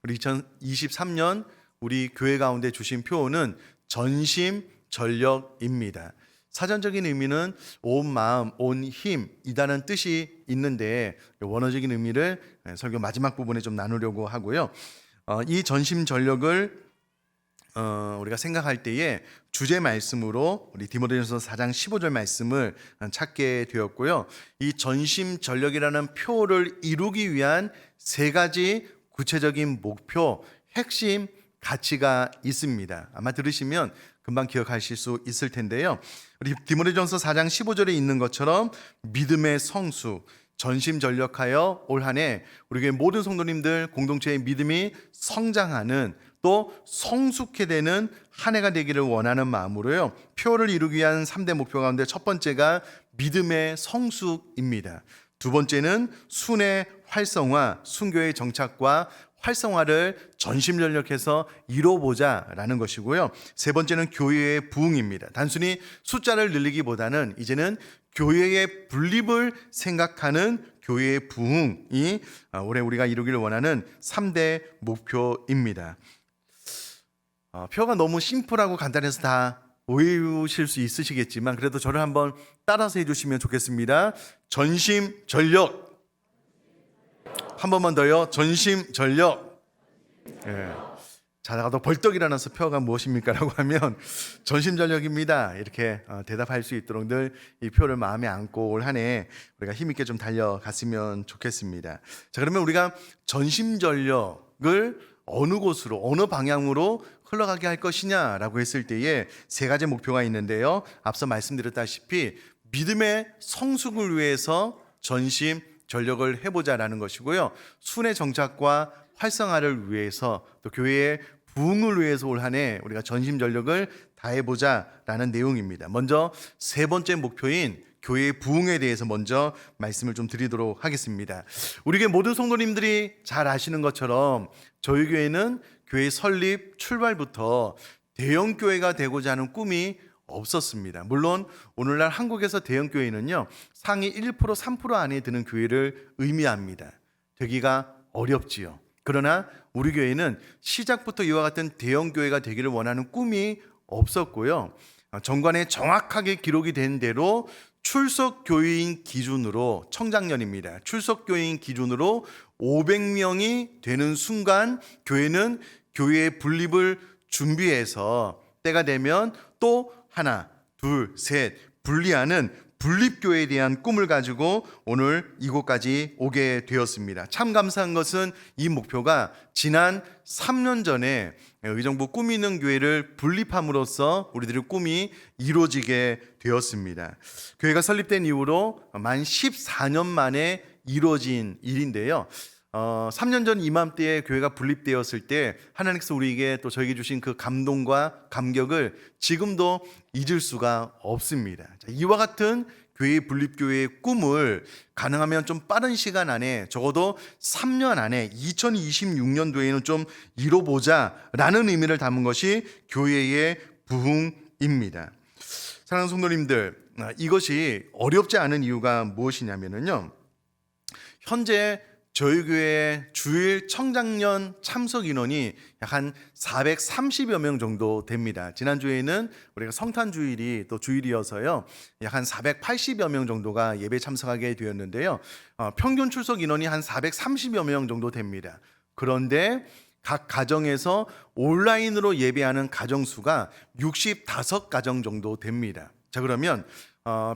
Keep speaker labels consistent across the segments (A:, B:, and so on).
A: 우리 2023년 우리 교회 가운데 주신 표어는 전심전력입니다. 사전적인 의미는 온 마음, 온 힘이라는 뜻이 있는데 원어적인 의미를 설교 마지막 부분에 좀 나누려고 하고요. 이 전심전력을 우리가 생각할 때에 주제 말씀으로 우리 디모데전서 4장 15절 말씀을 찾게 되었고요. 이 전심전력이라는 표를 이루기 위한 세 가지 구체적인 목표, 핵심 가치가 있습니다. 아마 들으시면 금방 기억하실 수 있을 텐데요. 우리 디모데전서 4장 15절에 있는 것처럼 믿음의 성수, 전심전력하여 올 한 해 우리 교회 모든 성도님들 공동체의 믿음이 성장하는 또 성숙해 되는 한 해가 되기를 원하는 마음으로요. 표를 이루기 위한 3대 목표 가운데 첫 번째가 믿음의 성숙입니다. 두 번째는 순회 활성화, 순교의 정착과 활성화를 전심전력해서 이뤄보자라는 것이고요. 세 번째는 교회의 부흥입니다. 단순히 숫자를 늘리기보다는 이제는 교회의 분립을 생각하는 교회의 부흥이 올해 우리가 이루기를 원하는 3대 목표입니다. 표가 너무 심플하고 간단해서 다 오해우실 수 있으시겠지만 그래도 저를 한번 따라서 해주시면 좋겠습니다. 전심전력. 한 번만 더요. 전심전력. 자다가도 벌떡 일어나서 표가 무엇입니까? 라고 하면 전심전력입니다. 이렇게 대답할 수 있도록 늘 이 표를 마음에 안고 올 한 해 우리가 힘있게 좀 달려갔으면 좋겠습니다. 자, 그러면 우리가 전심전력을 어느 곳으로, 어느 방향으로 흘러가게 할 것이냐라고 했을 때에 세 가지 목표가 있는데요. 앞서 말씀드렸다시피 믿음의 성숙을 위해서 전심전력을 해보자라는 것이고요. 순회 정착과 활성화를 위해서 또 교회의 부흥을 위해서 올 한 해 우리가 전심전력을 다해보자라는 내용입니다. 먼저 세 번째 목표인 교회의 부흥에 대해서 먼저 말씀을 좀 드리도록 하겠습니다. 우리 교회 모든 성도님들이 잘 아시는 것처럼 저희 교회는 교회 설립 출발부터 대형 교회가 되고자 하는 꿈이 없었습니다. 물론 오늘날 한국에서 대형 교회는요 상위 1%, 3% 안에 드는 교회를 의미합니다. 되기가 어렵지요. 그러나 우리 교회는 시작부터 이와 같은 대형 교회가 되기를 원하는 꿈이 없었고요. 정관에 정확하게 기록이 된 대로 출석 교회인 기준으로 청작년입니다. 출석 교회인 기준으로 500명이 되는 순간 교회는 교회의 분립을 준비해서 때가 되면 또 하나, 둘, 셋 분리하는 분립교회에 대한 꿈을 가지고 오늘 이곳까지 오게 되었습니다. 참 감사한 것은 이 목표가 지난 3년 전에 의정부 꿈 있는 교회를 분립함으로써 우리들의 꿈이 이루어지게 되었습니다. 교회가 설립된 이후로 만 14년 만에 이루어진 일인데요. 3년 전 이맘때에 교회가 분립되었을 때 하나님께서 우리에게 또 저에게 주신 그 감동과 감격을 지금도 잊을 수가 없습니다. 이와 같은 교회 분립교회의 꿈을 가능하면 좀 빠른 시간 안에 적어도 3년 안에 2026년도에는 좀 이뤄보자라는 의미를 담은 것이 교회의 부흥입니다. 사랑하는 성도님들, 이것이 어렵지 않은 이유가 무엇이냐면요. 현재 저희 교회 주일 청장년 참석 인원이 약 한 430여 명 정도 됩니다. 지난주에는 우리가 성탄주일이 또 주일이어서요. 약 한 480여 명 정도가 예배 참석하게 되었는데요. 평균 출석 인원이 한 430여 명 정도 됩니다. 그런데 각 가정에서 온라인으로 예배하는 가정 수가 65가정 정도 됩니다. 자, 그러면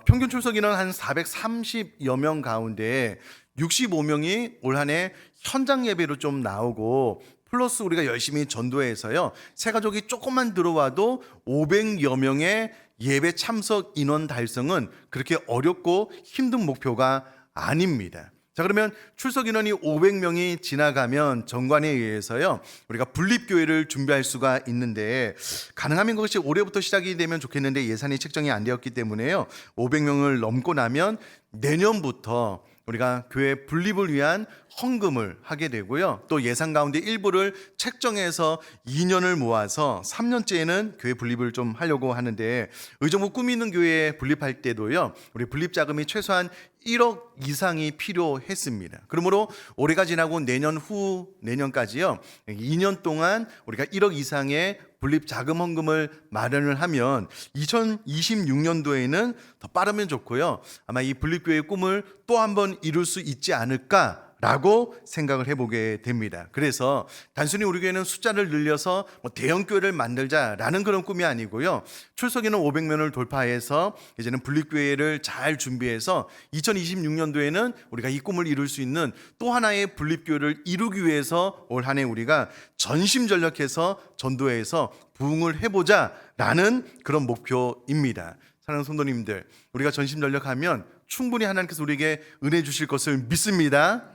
A: 평균 출석 인원 한 430여 명 가운데 65명이 올 한 해 현장 예배로 좀 나오고 플러스 우리가 열심히 전도해서요. 새 가족이 조금만 들어와도 500여 명의 예배 참석 인원 달성은 그렇게 어렵고 힘든 목표가 아닙니다. 자, 그러면 출석 인원이 500명이 지나가면 정관에 의해서요. 우리가 분립교회를 준비할 수가 있는데 가능하면 그것이 올해부터 시작이 되면 좋겠는데 예산이 책정이 안 되었기 때문에요. 500명을 넘고 나면 내년부터 우리가 교회 분립을 위한 헌금을 하게 되고요. 또 예산 가운데 일부를 책정해서 2년을 모아서 3년째에는 교회 분립을 좀 하려고 하는데 의정부 꿈 있는 교회 분립할 때도요. 우리 분립 자금이 최소한 1억 이상이 필요했습니다. 그러므로 올해가 지나고 내년 후 내년까지요, 2년 동안 우리가 1억 이상의 분립 자금 헌금을 마련을 하면 2026년도에는 더 빠르면 좋고요, 아마 이 분립교회의 꿈을 또 한 번 이룰 수 있지 않을까 라고 생각을 해보게 됩니다. 그래서 단순히 우리 교회는 숫자를 늘려서 대형 교회를 만들자라는 그런 꿈이 아니고요, 출석인은 500명을 돌파해서 이제는 분립교회를 잘 준비해서 2026년도에는 우리가 이 꿈을 이룰 수 있는 또 하나의 분립교회를 이루기 위해서 올 한 해 우리가 전심전력해서 전도해서 부흥을 해보자라는 그런 목표입니다. 사랑하는 성도님들, 우리가 전심전력하면 충분히 하나님께서 우리에게 은혜 주실 것을 믿습니다.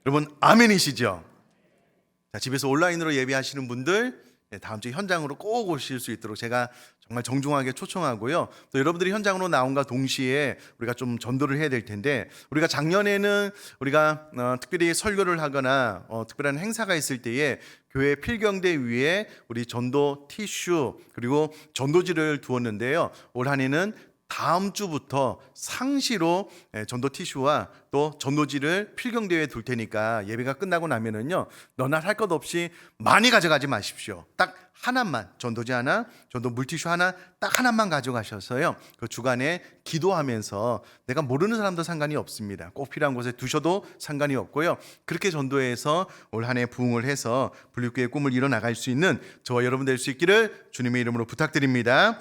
A: 여러분 아멘이시죠? 자, 집에서 온라인으로 예배하시는 분들, 다음 주 현장으로 꼭 오실 수 있도록 제가 정말 정중하게 초청하고요, 또 여러분들이 현장으로 나온과 동시에 우리가 좀 전도를 해야 될 텐데, 우리가 작년에는 우리가 특별히 설교를 하거나 특별한 행사가 있을 때에 교회 필경대 위에 우리 전도 티슈 그리고 전도지를 두었는데요, 올 한 해는 다음 주부터 상시로 전도 티슈와 또 전도지를 필경대회에 둘 테니까 예배가 끝나고 나면은요, 너나 할 것 없이 많이 가져가지 마십시오. 딱 하나만, 전도지 하나, 전도 물티슈 하나, 딱 하나만 가져가셔서요, 그 주간에 기도하면서, 내가 모르는 사람도 상관이 없습니다. 꼭 필요한 곳에 두셔도 상관이 없고요, 그렇게 전도해서 올 한 해 부흥을 해서 분립교회의 꿈을 이뤄나갈 수 있는 저와 여러분 될 수 있기를 주님의 이름으로 부탁드립니다.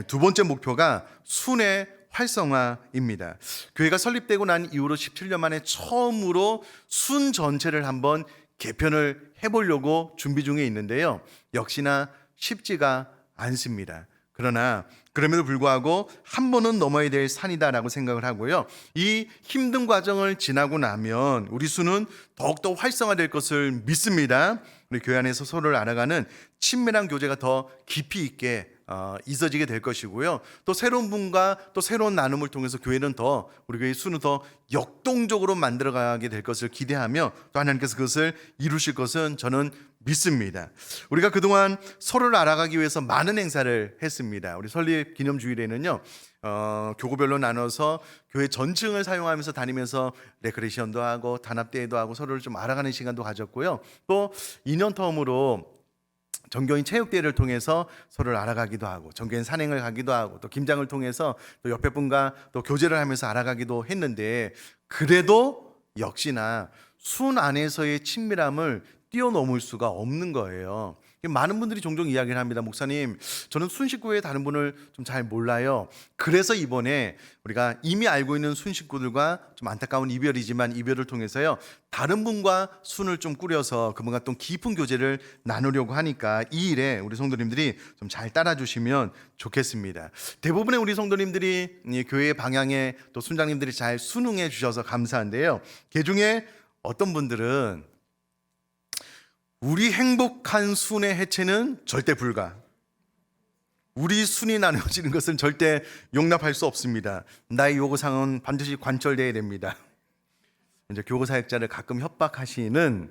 A: 두 번째 목표가 순회 활성화입니다. 교회가 설립되고 난 이후로 17년 만에 처음으로 순 전체를 한번 개편을 해보려고 준비 중에 있는데요, 역시나 쉽지가 않습니다. 그러나 그럼에도 불구하고 한 번은 넘어야 될 산이다라고 생각을 하고요, 이 힘든 과정을 지나고 나면 우리 수는 더욱더 활성화될 것을 믿습니다. 우리 교회 안에서 서로를 알아가는 친밀한 교제가 더 깊이 있게 있어지게 될 것이고요, 또 새로운 분과 또 새로운 나눔을 통해서 교회는 더, 우리 교회의 수는 더 역동적으로 만들어가게 될 것을 기대하며 또 하나님께서 그것을 이루실 것은 저는 믿습니다. 우리가 그동안 서로를 알아가기 위해서 많은 행사를 했습니다. 우리 설립 기념주일에는요, 교구별로 나눠서 교회 전층을 사용하면서 다니면서 레크레이션도 하고 단합대회도 하고 서로를 좀 알아가는 시간도 가졌고요, 또 2년 텀으로 전교인 체육대회를 통해서 서로를 알아가기도 하고, 전교인 산행을 가기도 하고, 또 김장을 통해서 또 옆에 분과 또 교제를 하면서 알아가기도 했는데, 그래도 역시나 순 안에서의 친밀함을 뛰어넘을 수가 없는 거예요. 많은 분들이 종종 이야기를 합니다. 목사님, 저는 순식구의 다른 분을 좀 잘 몰라요. 그래서 이번에 우리가 이미 알고 있는 순식구들과 좀 안타까운 이별이지만 이별을 통해서요, 다른 분과 순을 좀 꾸려서 그분과 또 깊은 교제를 나누려고 하니까 이 일에 우리 성도님들이 좀 잘 따라주시면 좋겠습니다. 대부분의 우리 성도님들이 교회의 방향에 또 순장님들이 잘 순응해 주셔서 감사한데요, 그중에 어떤 분들은 우리 행복한 순의 해체는 절대 불가, 우리 순이 나눠지는 것은 절대 용납할 수 없습니다. 나의 요구사항은 반드시 관철되어야 됩니다. 이제 교구 사역자를 가끔 협박하시는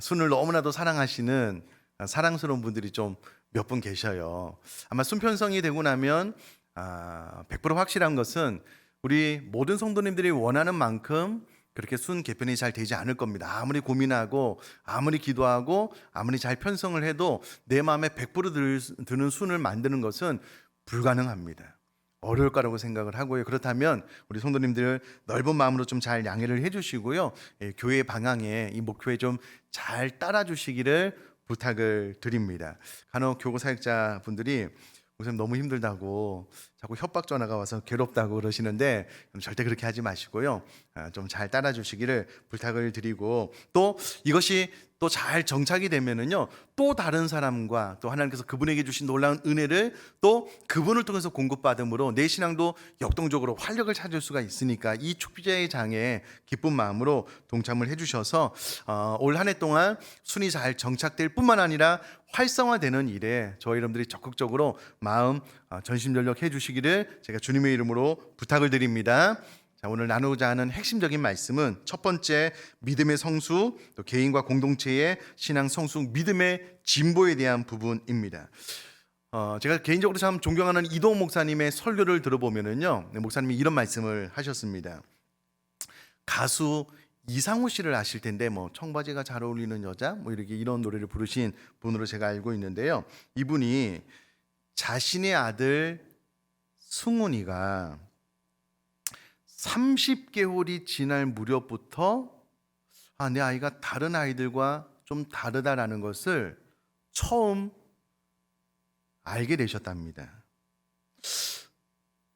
A: 순을 너무나도 사랑하시는 사랑스러운 분들이 좀 몇 분 계셔요. 아마 순 편성이 되고 나면 100% 확실한 것은 우리 모든 성도님들이 원하는 만큼 그렇게 순 개편이 잘 되지 않을 겁니다. 아무리 고민하고 아무리 기도하고 아무리 잘 편성을 해도 내 마음에 100% 드는 순을 만드는 것은 불가능합니다. 어려울 거라고 생각을 하고요. 그렇다면 우리 성도님들 넓은 마음으로 좀 잘 양해를 해주시고요, 교회 방향에 이 목표에 좀 잘 따라주시기를 부탁을 드립니다. 간혹 교구 사역자 분들이 목사님 너무 힘들다고 자꾸 협박 전화가 와서 괴롭다고 그러시는데, 절대 그렇게 하지 마시고요, 좀 잘 따라주시기를 부탁을 드리고, 또 이것이 또 잘 정착이 되면은요, 또 다른 사람과 또 하나님께서 그분에게 주신 놀라운 은혜를 또 그분을 통해서 공급받음으로 내 신앙도 역동적으로 활력을 찾을 수가 있으니까 이 축제의 장에 기쁜 마음으로 동참을 해주셔서 올 한 해 동안 순이 잘 정착될 뿐만 아니라 활성화되는 일에 저희 여러분들이 적극적으로 마음 전심전력 해주시기를 제가 주님의 이름으로 부탁을 드립니다. 자, 오늘 나누고자 하는 핵심적인 말씀은 첫 번째, 믿음의 성수, 또 개인과 공동체의 신앙 성수, 믿음의 진보에 대한 부분입니다. 제가 개인적으로 참 존경하는 이도훈 목사님의 설교를 들어보면은요, 목사님이 이런 말씀을 하셨습니다. 가수 이상우 씨를 아실 텐데 청바지가 잘 어울리는 여자 이렇게 이런 노래를 부르신 분으로 제가 알고 있는데요. 이분이 자신의 아들 승훈이가 30개월이 지날 무렵부터 내 아이가 다른 아이들과 좀 다르다라는 것을 처음 알게 되셨답니다.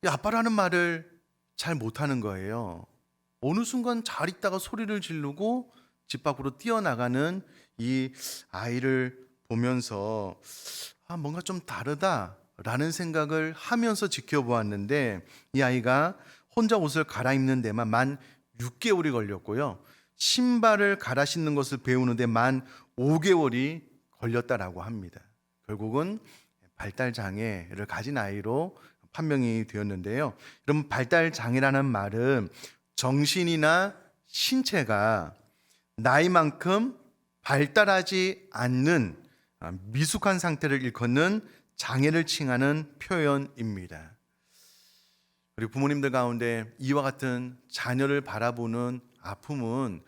A: 아빠라는 말을 잘 못하는 거예요. 어느 순간 잘 있다가 소리를 지르고 집 밖으로 뛰어나가는 이 아이를 보면서 뭔가 좀 다르다라는 생각을 하면서 지켜보았는데, 이 아이가 혼자 옷을 갈아입는 데만 만 6개월이 걸렸고요. 신발을 갈아 신는 것을 배우는데 만 5개월이 걸렸다라고 합니다. 결국은 발달 장애를 가진 아이로 판명이 되었는데요. 그럼 발달 장애라는 말은 정신이나 신체가 나이만큼 발달하지 않는 미숙한 상태를 일컫는 장애를 칭하는 표현입니다. 그리고 부모님들 가운데 이와 같은 자녀를 바라보는 아픔은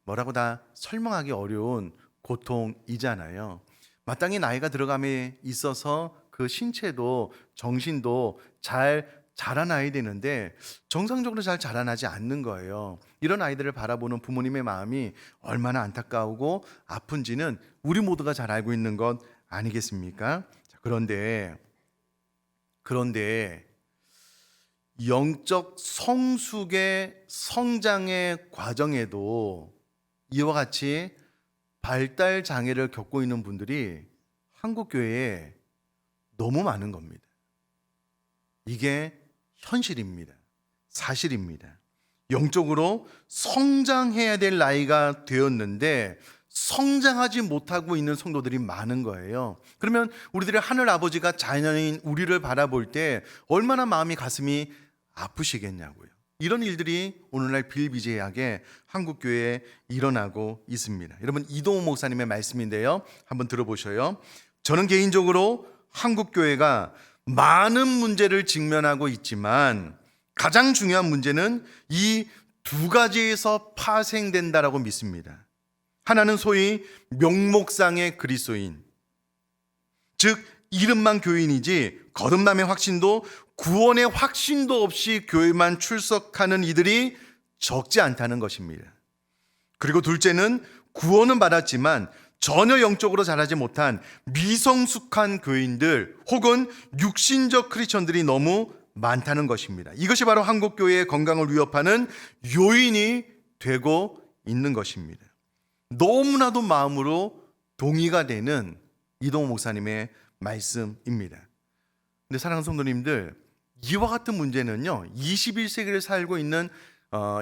A: 뭐라고 다 설명하기 어려운 고통이잖아요. 마땅히 나이가 들어감에 있어서 그 신체도 정신도 잘 자라나야 되는데 정상적으로 잘 자라나지 않는 거예요. 이런 아이들을 바라보는 부모님의 마음이 얼마나 안타까우고 아픈지는 우리 모두가 잘 알고 있는 것 아니겠습니까? 그런데 영적 성숙의 성장의 과정에도 이와 같이 발달 장애를 겪고 있는 분들이 한국 교회에 너무 많은 겁니다. 이게 현실입니다. 사실입니다. 영적으로 성장해야 될 나이가 되었는데 성장하지 못하고 있는 성도들이 많은 거예요. 그러면 우리들의 하늘 아버지가 자녀인 우리를 바라볼 때 얼마나 마음이 가슴이 아프시겠냐고요. 이런 일들이 오늘날 비일비재하게 한국교회에 일어나고 있습니다. 여러분, 이동호 목사님의 말씀인데요, 한번 들어보셔요. 저는 개인적으로 한국교회가 많은 문제를 직면하고 있지만 가장 중요한 문제는 이 두 가지에서 파생된다라고 믿습니다. 하나는 소위 명목상의 그리스도인, 즉 이름만 교인이지 거듭남의 확신도 구원의 확신도 없이 교회만 출석하는 이들이 적지 않다는 것입니다. 그리고 둘째는 구원은 받았지만 전혀 영적으로 자라지 못한 미성숙한 교인들 혹은 육신적 크리스천들이 너무 많다는 것입니다. 이것이 바로 한국교회의 건강을 위협하는 요인이 되고 있는 것입니다. 너무나도 마음으로 동의가 되는 이동호 목사님의 말씀입니다. 근데 사랑하는 성도님들, 이와 같은 문제는요 21세기를 살고 있는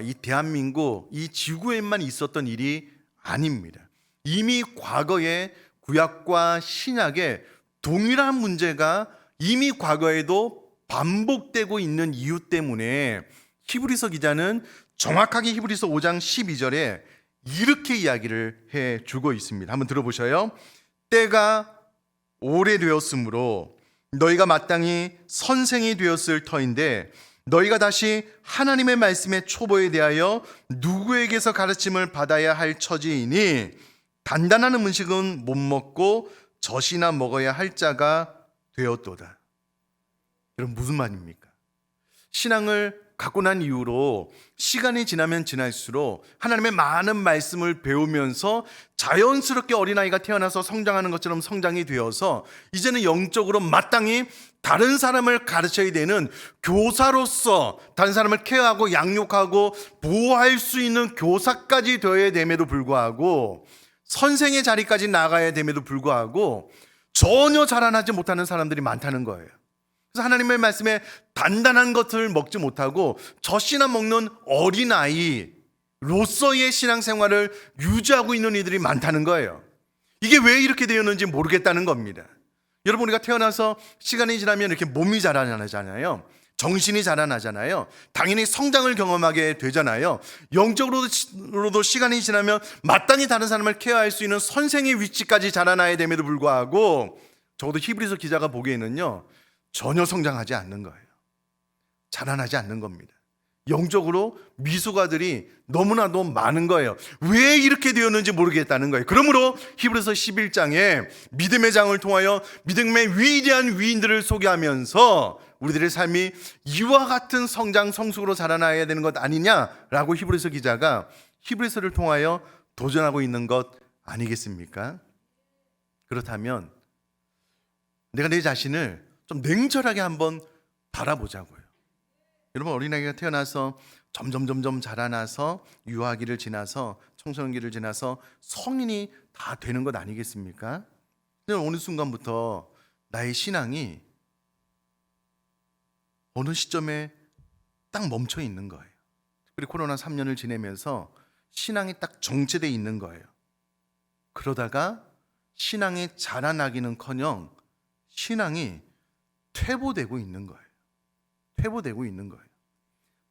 A: 이 대한민국, 이 지구에만 있었던 일이 아닙니다. 이미 과거에 구약과 신약에 동일한 문제가 이미 과거에도 반복되고 있는 이유 때문에 히브리서 기자는 정확하게 히브리서 5장 12절에 이렇게 이야기를 해주고 있습니다. 한번 들어보셔요. 때가 오래되었으므로 너희가 마땅히 선생이 되었을 터인데 너희가 다시 하나님의 말씀의 초보에 대하여 누구에게서 가르침을 받아야 할 처지이니 단단한 음식은 못 먹고 젖이나 먹어야 할 자가 되었도다. 여러분, 무슨 말입니까? 신앙을 갖고 난 이후로 시간이 지나면 지날수록 하나님의 많은 말씀을 배우면서 자연스럽게 어린아이가 태어나서 성장하는 것처럼 성장이 되어서 이제는 영적으로 마땅히 다른 사람을 가르쳐야 되는 교사로서 다른 사람을 케어하고 양육하고 보호할 수 있는 교사까지 되어야 됨에도 불구하고 선생의 자리까지 나가야 됨에도 불구하고 전혀 자라나지 못하는 사람들이 많다는 거예요. 그래서 하나님의 말씀에 단단한 것을 먹지 못하고 젖이나 먹는 어린아이로서의 신앙생활을 유지하고 있는 이들이 많다는 거예요. 이게 왜 이렇게 되었는지 모르겠다는 겁니다. 여러분, 우리가 태어나서 시간이 지나면 이렇게 몸이 자라나잖아요. 정신이 자라나잖아요. 당연히 성장을 경험하게 되잖아요. 영적으로도 시간이 지나면 마땅히 다른 사람을 케어할 수 있는 선생의 위치까지 자라나야 됨에도 불구하고 적어도 히브리서 기자가 보기에는요 전혀 성장하지 않는 거예요. 자라나지 않는 겁니다. 영적으로 미숙아들이 너무나도 많은 거예요. 왜 이렇게 되었는지 모르겠다는 거예요. 그러므로 히브리서 11장에 믿음의 장을 통하여 믿음의 위대한 위인들을 소개하면서 우리들의 삶이 이와 같은 성장 성숙으로 자라나야 되는 것 아니냐라고 히브리서 기자가 히브리서를 통하여 도전하고 있는 것 아니겠습니까? 그렇다면 내가 내 자신을 좀 냉철하게 한번 바라보자고요. 여러분, 어린아이가 태어나서 점점 자라나서 유아기를 지나서 청소년기를 지나서 성인이 다 되는 것 아니겠습니까? 근데 어느 순간부터 나의 신앙이 어느 시점에 딱 멈춰 있는 거예요. 특별히 코로나 3년을 지내면서 신앙이 딱 정체되어 있는 거예요. 그러다가 신앙이 자라나기는커녕 신앙이 퇴보되고 있는 거예요. 퇴보되고 있는 거예요.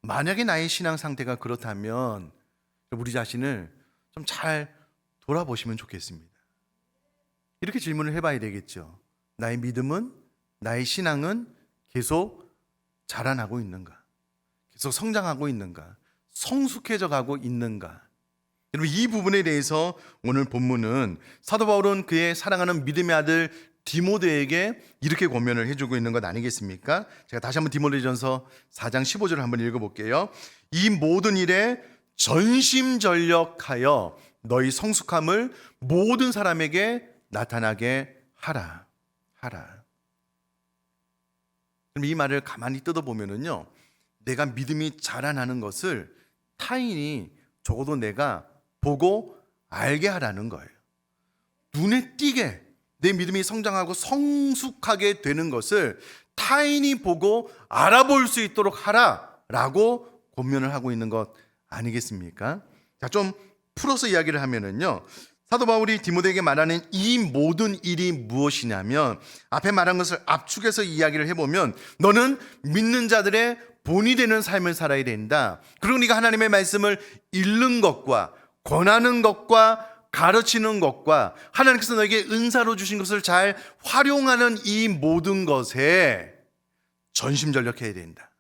A: 만약에 나의 신앙 상태가 그렇다면 우리 자신을 좀 잘 돌아보시면 좋겠습니다. 이렇게 질문을 해봐야 되겠죠. 나의 믿음은, 나의 신앙은 계속 자라나고 있는가? 계속 성장하고 있는가? 성숙해져 가고 있는가? 여러분, 이 부분에 대해서 오늘 본문은 사도 바울은 그의 사랑하는 믿음의 아들 디모데에게 이렇게 권면을 해주고 있는 것 아니겠습니까? 제가 다시 한번 디모데전서 4장 15절을 한번 읽어볼게요. 이 모든 일에 전심전력하여 너희 성숙함을 모든 사람에게 나타나게 하라. 그럼 이 말을 가만히 뜯어보면은요, 내가 믿음이 자라나는 것을 타인이 적어도 내가 보고 알게 하라는 거예요. 눈에 띄게 내 믿음이 성장하고 성숙하게 되는 것을 타인이 보고 알아볼 수 있도록 하라라고 권면을 하고 있는 것 아니겠습니까? 자, 좀 풀어서 이야기를 하면은요, 사도 바울이 디모데에게 말하는 이 모든 일이 무엇이냐면 앞에 말한 것을 압축해서 이야기를 해보면 너는 믿는 자들의 본이 되는 삶을 살아야 된다. 그리고 네가 하나님의 말씀을 읽는 것과 권하는 것과 가르치는 것과 하나님께서 너에게 은사로 주신 것을 잘 활용하는 이 모든 것에 전심전력해야 된다.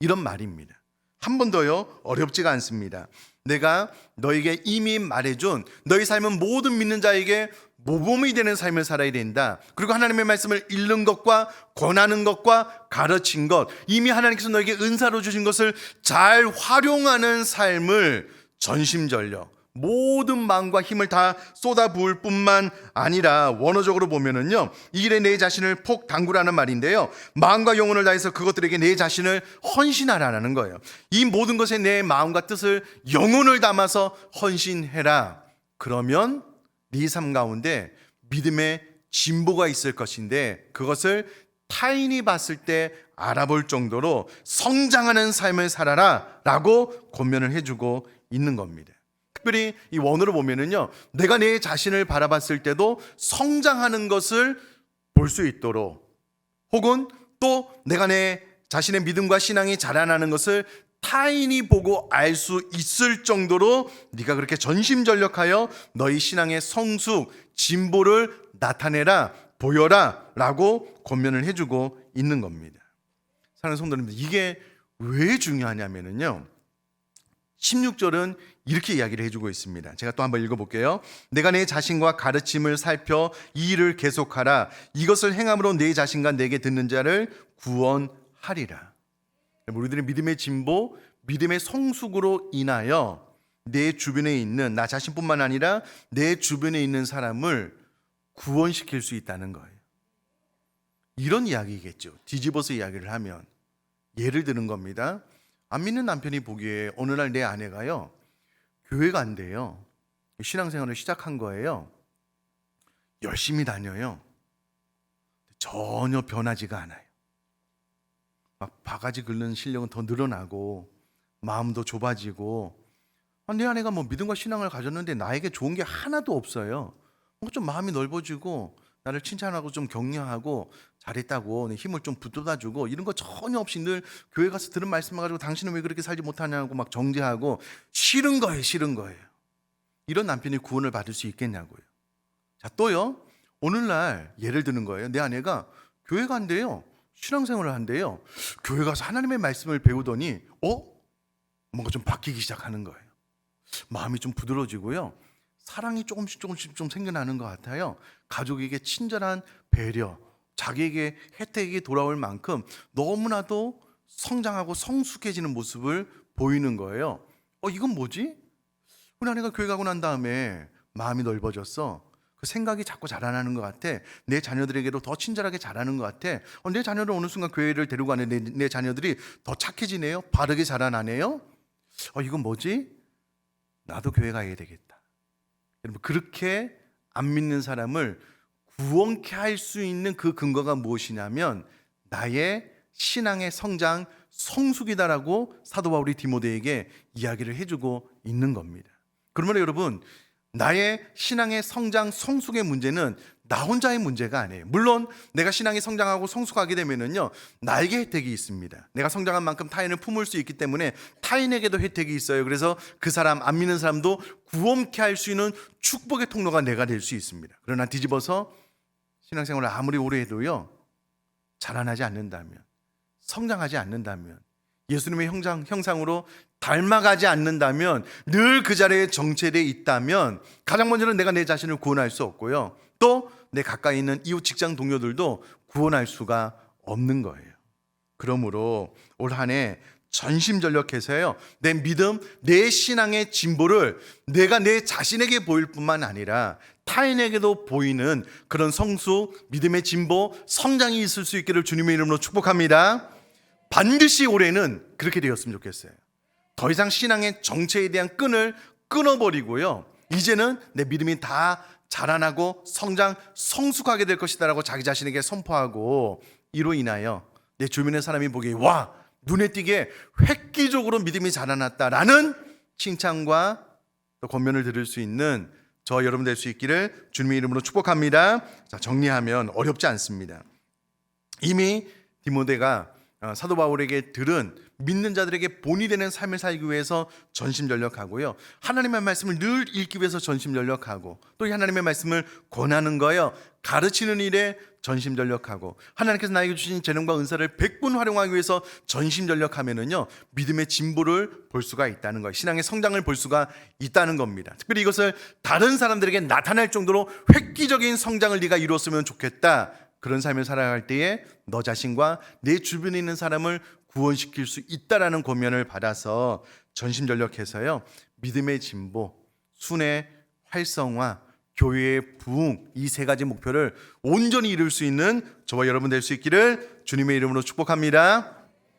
A: 이런 말입니다. 한 번 더요, 어렵지가 않습니다. 내가 너에게 이미 말해준 너희 삶은 모든 믿는 자에게 모범이 되는 삶을 살아야 된다. 그리고 하나님의 말씀을 읽는 것과 권하는 것과 가르친 것, 이미 하나님께서 너에게 은사로 주신 것을 잘 활용하는 삶을 전심전력, 모든 마음과 힘을 다 쏟아부을 뿐만 아니라 원어적으로 보면은요, 이 일에 내 자신을 폭 담그라는 말인데요, 마음과 영혼을 다해서 그것들에게 내 자신을 헌신하라는 거예요. 이 모든 것에 내 마음과 뜻을, 영혼을 담아서 헌신해라. 그러면 네 삶 가운데 믿음의 진보가 있을 것인데 그것을 타인이 봤을 때 알아볼 정도로 성장하는 삶을 살아라 라고 권면을 해주고 있는 겁니다. 특별히 이 원어로 보면은요, 내가 내 자신을 바라봤을 때도 성장하는 것을 볼 수 있도록, 혹은 또 내가 내 자신의 믿음과 신앙이 자라나는 것을 타인이 보고 알 수 있을 정도로 네가 그렇게 전심전력하여 너희 신앙의 성숙, 진보를 나타내라, 보여라 라고 권면을 해주고 있는 겁니다. 사랑하는 성도님들, 이게 왜 중요하냐면요, 16절은 이렇게 이야기를 해주고 있습니다. 제가 또 한번 읽어볼게요. 내가 내 자신과 가르침을 살펴 이 일을 계속하라. 이것을 행함으로 내 자신과 내게 듣는 자를 구원하리라. 우리들의 믿음의 진보, 믿음의 성숙으로 인하여 내 주변에 있는, 나 자신뿐만 아니라 내 주변에 있는 사람을 구원시킬 수 있다는 거예요. 이런 이야기겠죠. 뒤집어서 이야기를 하면 예를 드는 겁니다. 안 믿는 남편이 보기에 어느 날 내 아내가요, 교회 간대요. 신앙생활을 시작한 거예요. 열심히 다녀요. 전혀 변하지가 않아요. 막 바가지 긁는 실력은 더 늘어나고 마음도 좁아지고, 내 아내가 뭐 믿음과 신앙을 가졌는데 나에게 좋은 게 하나도 없어요. 좀 마음이 넓어지고 나를 칭찬하고 좀 격려하고 잘했다고 힘을 좀 붙돋아주고 이런 거 전혀 없이 늘 교회 가서 들은 말씀만 가지고 당신은 왜 그렇게 살지 못하냐고 막 정죄하고, 싫은 거예요. 이런 남편이 구원을 받을 수 있겠냐고요. 자, 또요, 오늘날 예를 드는 거예요. 내 아내가 교회 간대요. 신앙생활을 한대요. 교회 가서 하나님의 말씀을 배우더니 뭔가 좀 바뀌기 시작하는 거예요. 마음이 좀 부드러워지고요. 사랑이 조금씩 좀 생겨나는 것 같아요. 가족에게 친절한 배려, 자기에게 혜택이 돌아올 만큼 너무나도 성장하고 성숙해지는 모습을 보이는 거예요. 이건 뭐지? 우리 아내가 교회 가고 난 다음에 마음이 넓어졌어. 그 생각이 자꾸 자라나는 것 같아. 내 자녀들에게도 더 친절하게 자라는 것 같아. 내 자녀를 어느 순간 교회를 데리고 가는 내 자녀들이 더 착해지네요. 바르게 자라나네요. 이건 뭐지? 나도 교회 가야 되겠다. 여러분, 그렇게 안 믿는 사람을 구원케 할 수 있는 그 근거가 무엇이냐면 나의 신앙의 성장, 성숙이다라고 사도 바울이 디모데에게 이야기를 해주고 있는 겁니다. 그러면 여러분, 나의 신앙의 성장, 성숙의 문제는 나 혼자의 문제가 아니에요. 물론 내가 신앙이 성장하고 성숙하게 되면은요, 나에게 혜택이 있습니다. 내가 성장한 만큼 타인을 품을 수 있기 때문에 타인에게도 혜택이 있어요. 그래서 그 사람, 안 믿는 사람도 구원케 할 수 있는 축복의 통로가 내가 될 수 있습니다. 그러나 뒤집어서 신앙생활을 아무리 오래 해도요, 자라나지 않는다면, 성장하지 않는다면, 예수님의 형상으로 닮아가지 않는다면, 늘 그 자리에 정체되어 있다면 가장 먼저는 내가 내 자신을 구원할 수 없고요, 또 내 가까이 있는 이웃 직장 동료들도 구원할 수가 없는 거예요. 그러므로 올 한 해 전심전력해서요, 내 믿음, 내 신앙의 진보를 내가 내 자신에게 보일 뿐만 아니라 타인에게도 보이는 그런 성숙, 믿음의 진보, 성장이 있을 수 있기를 주님의 이름으로 축복합니다. 반드시 올해는 그렇게 되었으면 좋겠어요. 더 이상 신앙의 정체에 대한 끈을 끊어버리고요, 이제는 내 믿음이 다 자라나고 성장, 성숙하게 될 것이다 라고 자기 자신에게 선포하고, 이로 인하여 내 주변의 사람이 보기에 와, 눈에 띄게 획기적으로 믿음이 자라났다라는 칭찬과 또 권면을 들을 수 있는 저 여러분 될 수 있기를 주님의 이름으로 축복합니다. 자, 정리하면 어렵지 않습니다. 이미 디모데가 사도 바울에게 들은 믿는 자들에게 본이 되는 삶을 살기 위해서 전심전력하고요, 하나님의 말씀을 늘 읽기 위해서 전심전력하고, 또 이 하나님의 말씀을 권하는 거예요, 가르치는 일에 전심전력하고, 하나님께서 나에게 주신 재능과 은사를 100분 활용하기 위해서 전심전력하면은요, 믿음의 진보를 볼 수가 있다는 거예요. 신앙의 성장을 볼 수가 있다는 겁니다. 특별히 이것을 다른 사람들에게 나타낼 정도로 획기적인 성장을 네가 이루었으면 좋겠다. 그런 삶을 살아갈 때에 너 자신과 내 주변에 있는 사람을 구원시킬 수 있다라는 권면을 받아서 전심전력해서요, 믿음의 진보, 순의 활성화, 교회의 부흥, 이 세 가지 목표를 온전히 이룰 수 있는 저와 여러분 될 수 있기를 주님의 이름으로 축복합니다.